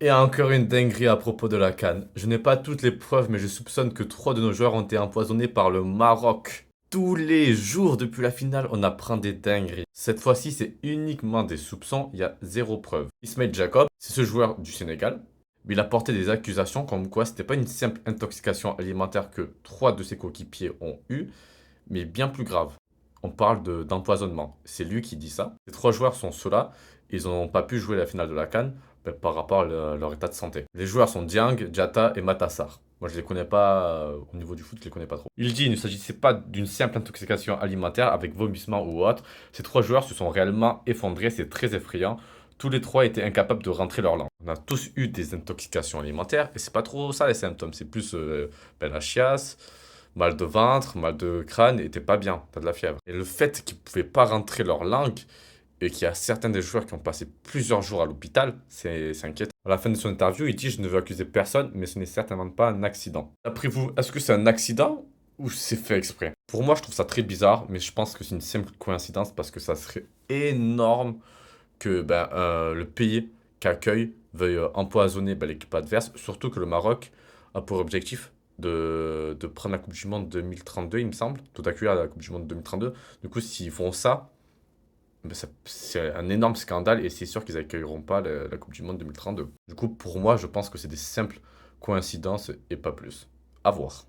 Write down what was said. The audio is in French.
Et encore une dinguerie à propos de la CAN. Je n'ai pas toutes les preuves, mais je soupçonne que 3 de nos joueurs ont été empoisonnés par le Maroc. Tous les jours depuis la finale, on apprend des dingueries. Cette fois-ci, c'est uniquement des soupçons, il y a zéro preuve. Ismail Jacob, c'est ce joueur du Sénégal, mais il a porté des accusations comme quoi c'était pas une simple intoxication alimentaire que 3 de ses coéquipiers ont eu, mais bien plus grave. On parle d'empoisonnement. C'est lui qui dit ça. Les 3 joueurs sont ceux-là. Ils n'ont pas pu jouer la finale de la CAN par rapport à leur état de santé. Les joueurs sont Dieng, Diatta et Matassar. Moi, je les connais pas au niveau du foot, je les connais pas trop. Il dit qu'il ne s'agissait pas d'une simple intoxication alimentaire avec vomissement ou autre. Ces 3 joueurs se sont réellement effondrés, c'est très effrayant. Tous les 3 étaient incapables de rentrer leur langue. On a tous eu des intoxications alimentaires et c'est pas trop ça les symptômes. C'est plus la chiasse, mal de ventre, mal de crâne et t'es pas bien, t'as de la fièvre. Et le fait qu'ils pouvaient pas rentrer leur langue et qu'il y a certains des joueurs qui ont passé plusieurs jours à l'hôpital, c'est inquiétant. À la fin de son interview, il dit: Je ne veux accuser personne, mais ce n'est certainement pas un accident. D'après vous, est-ce que c'est un accident ou c'est fait exprès? Pour moi, je trouve ça très bizarre, mais je pense que c'est une simple coïncidence parce que ça serait énorme que le pays qui accueille veuille empoisonner l'équipe adverse, surtout que le Maroc a pour objectif de prendre la Coupe du Monde 2032, il me semble, tout accueillir la Coupe du Monde 2032. Du coup, s'ils font ça, c'est un énorme scandale et c'est sûr qu'ils accueilleront pas la Coupe du Monde 2032. Du coup, pour moi, je pense que c'est des simples coïncidences et pas plus. À voir.